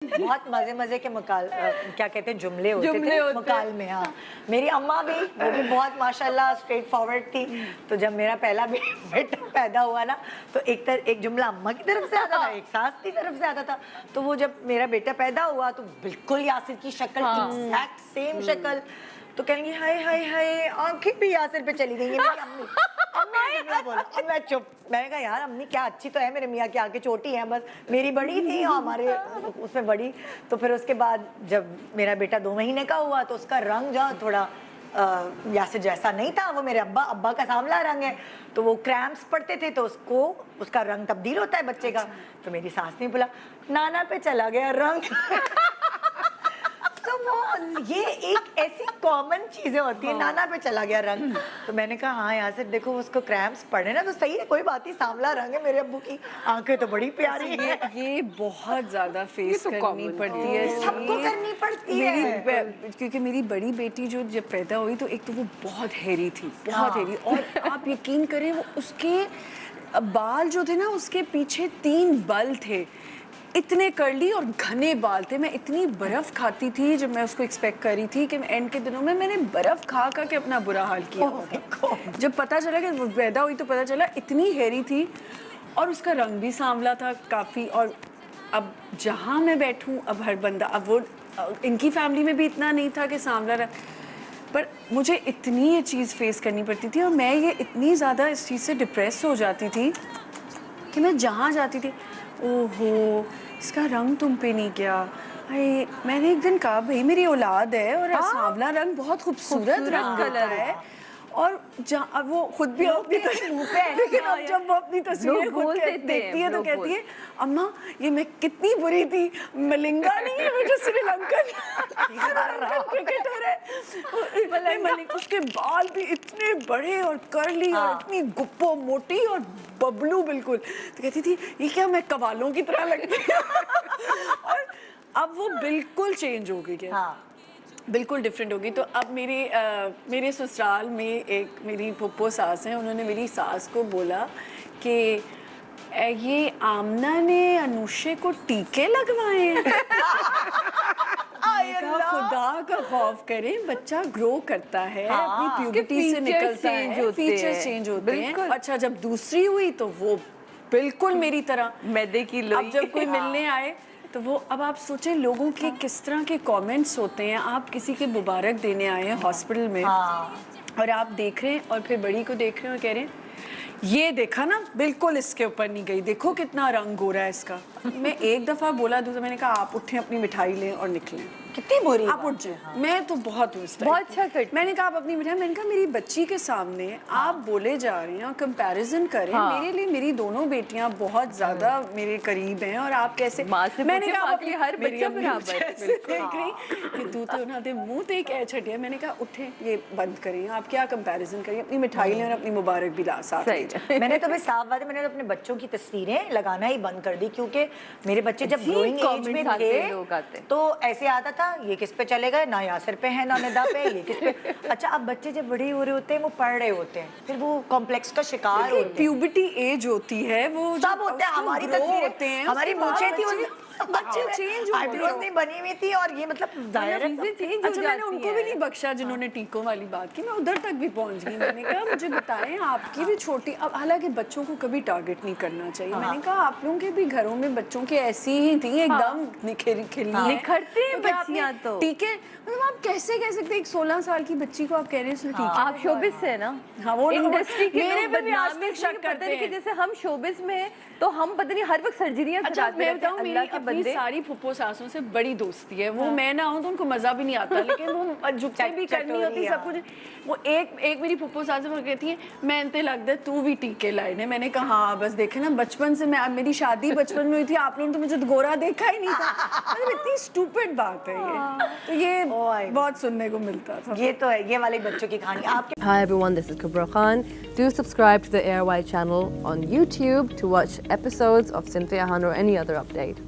بہت مزے کے کیا کہتے ہیں جملے ہوتے تھے مکالمے. ہاں میری اماں بھی وہ بھی بہت ماشاءاللہ اسٹریٹ فارورڈ تھی. تو جب میرا پہلا بیٹا پیدا ہوا نا تو ایک جملہ اماں کی طرف سے آتا تھا, ایک ساس کی طرف سے آتا تھا. تو وہ جب میرا بیٹا پیدا ہوا تو بالکل یاسر کی شکل ایگزیکٹ سیم شکل. تو کہیں گے ہائے ہائے ہائے آنکھیں بھی یاسر پہ چلی گئی ہیں. میری امی جملہ بولا اب میں چپ. میں نے کہا یار امی کیا اچھی تو ہے میرے میاں کی آنکھیں چھوٹی ہیں, بس میری بڑی تھی ہمارے اس میں بڑی. تو پھر اس کے بعد جب میرا بیٹا 2 مہینے کا ہوا تو اس کا رنگ جو تھوڑا یاسر جیسا نہیں تھا, وہ میرے ابا کا سانولا رنگ ہے. تو وہ کریمپس پڑتے تھے تو اس کا رنگ تبدیل ہوتا ہے بچے کا. تو میری ساس نے بولا نانا پہ چلا گیا رنگ. تو وہ یہ ایک ایسی کامن چیزیں ہوتی ہیں, نانا پہ چلا گیا رنگ. تو میں نے کہا ہاں یاسر دیکھو اس کو کریمپس پڑے نا تو صحیح ہے کوئی بات نہیں, سانولا رنگ ہے, میرے ابو کی آنکھیں تو بڑی پیاری ہیں. یہ بہت زیادہ فیس کرنی پڑتی ہے, سب کو کرنی پڑتی ہے. کیونکہ میری بڑی بیٹی جب پیدا ہوئی تو ایک تو وہ بہت ہیری تھی, بہت ہیری. اور آپ یقین کریں وہ اس کے بال جو تھے نا اس کے پیچھے 3 بل تھے, اتنے کرلی اور گھنے بال تھے. میں اتنی برف کھاتی تھی جب میں اس کو ایکسپیکٹ کر رہی تھی کہ اینڈ کے دنوں میں نے برف کھا کے اپنا برا حال کیا ہوگا. جب پتہ چلا کہ وہ پیدا ہوئی تو پتہ چلا اتنی ہیری تھی اور اس کا رنگ بھی سانولا تھا کافی. اور اب جہاں میں بیٹھوں اب ہر بندہ, اب وہ ان کی فیملی میں بھی اتنا نہیں تھا کہ سانولا رنگ, پر مجھے اتنی یہ چیز فیس کرنی پڑتی تھی. اور میں یہ اتنی زیادہ اس چیز سے ڈپریس ہو جاتی تھی کہ میں جہاں جاتی تھی او ہو اس کا رنگ تم پہ نہیں کیا. میں نے ایک دن کہا بھائی میری اولاد ہے اور سانولا رنگ بہت خوبصورت رنگ کلر ہے. اور اب وہ خود بھی لیکن اب جب وہ اپنی تصویریں خود دیکھتی ہے تو کہتی ہے اماں یہ میں کتنی بری تھی, ملنگا نہیں ہے مجھے سری لنکن کرکٹر ہے. اس کے بال بھی اتنے بڑے اور کرلی اور اتنی گپو موٹی اور ببلو بالکل. تو کہتی تھی یہ کیا میں قوالوں کی طرح لگتی ہوں. اور اب وہ بالکل چینج ہو گئی ہے, بالکل ڈفرینٹ ہوگی. تو اب میرے سسرال میں ایک میری پھپھو ساس ہیں, انہوں نے میری ساس کو بولا کہ یہ آمنہ نے انوشے کو ٹیکے لگوائے ہیں. خدا کا خوف کریں, بچہ گرو کرتا ہے اپنی پیوبرٹی سے نکلتا ہے, فیچرز چینج ہوتے ہیں. اچھا جب دوسری ہوئی تو وہ بالکل میری طرح میدے کی لوئی. اب جب کوئی ملنے آئے تو وہ اب آپ سوچیں لوگوں کے کس طرح کے کامنٹس ہوتے ہیں. آپ کسی کے مبارک دینے آئے ہیں ہاسپٹل میں اور آپ دیکھ رہے ہیں اور پھر بڑی کو دیکھ رہے ہیں اور کہہ رہے ہیں یہ دیکھا نا بالکل اس کے اوپر نہیں گئی, دیکھو کتنا رنگ ہو رہا ہے اس کا. میں ایک دفعہ بولا دوسرا, میں نے کہا آپ اٹھیں اپنی مٹھائی لیں اور نکلیں. کتنی بری آپ اٹھ جائیں. میں تو بہت اچھا کرتی. میں نے کہا آپ اپنی مٹھائی, میں نے کہا میری بچی کے سامنے آپ بولے جا رہے ہیں اور کمپیریزن کریں. میرے لیے میری دونوں بیٹیاں بہت زیادہ میرے قریب ہیں اور آپ کیسے, میں نے کہا ہر بچہ برابر دیکھ رہی کہ تو انہوں نے منہ تے کہہ چھٹیا. میں نے کہا اٹھیں یہ بند کریں, آپ کیا کمپیریزن کریں, اپنی مٹھائی لیں اور اپنی مبارک بھی لا ساتھ. میں نے تو بھی صاف بات ہے, میں نے اپنے بچوں کی تصویریں لگانا ہی بند کر دی کیونکہ میرے بچے جب گروئنگ ایج میں تھے تو ایسے آتا تھا یہ کس پہ چلے گئے, نہ یاسر پہ ہے نہ ندا پہ, یہ کس پہ. اچھا اب بچے جب بڑے ہو رہے ہوتے ہیں وہ پڑھ رہے ہوتے ہیں, پھر وہ کمپلیکس کا شکار ہوتے ہیں. پیوبرٹی ایج ہوتی ہے وہ سب ہوتے ہیں, ہماری تصویریں ہماری مونچھیں تھی بچے چینج نہیں بنی ہوئی تھی اور یہ مطلب ظاہر ہے. اچھا میں نے ان کو بھی نہیں بخشا جنہوں نے ٹیکوں والی بات کی, میں ادھر تک بھی پہنچ گئی. میں نے کہا مجھے بتائیں آپ کی بھی چھوٹی, اب حالانکہ بچوں کو کبھی ٹارگٹ نہیں کرنا چاہیے. میں نے کہا آپ لوگوں کے بھی گھروں میں بچوں کے ایسی ہی تھیں ایک دم نکھرتے ہیں بچیاں. تو ٹھیک ہے مطلب آپ کیسے کہہ سکتے ہیں ایک 16 سال کی بچی کو آپ کہہ رہے ہیں آپ شوبز سے نا, ہاں وہ انڈسٹری کے میرے پہ بھی آج تک شک کرتے ہیں کہ جیسے ہم شوبز میں ہیں تو ہم پتہ نہیں ہر وقت سرجریاں کراتے رہتے ہیں. اللہ کے بندے ساری پھپھو ساسوں سے بڑی دوستی ہے, وہ میں نہ ہوں تو ان کو مزہ بھی نہیں آتا, لیکن وہ جھکتے بھی کرنی ہوتی سب کچھ. وہ ایک میری پھپھو ساسوں کو کہتی ہیں میں انتے لگتا ہے تو بھی ٹیکے لائے نے. میں نے کہا ہاں بس دیکھیں نا بچپن سے میری شادی بچپن میں ہوئی تھی, آپ لوگوں نے تو مجھے گورا دیکھا ہی نہیں تھا. مطلب اتنی اسٹوپڈ بات ہے یہ, تو یہ بہت سننے کو ملتا تھا. یہ تو ہے یہ والے بچوں کی کہانی. Hi everyone, this is Kubra Khan. Do subscribe to the ARY channel on YouTube to watch episodes of Cynthia Han or any other update.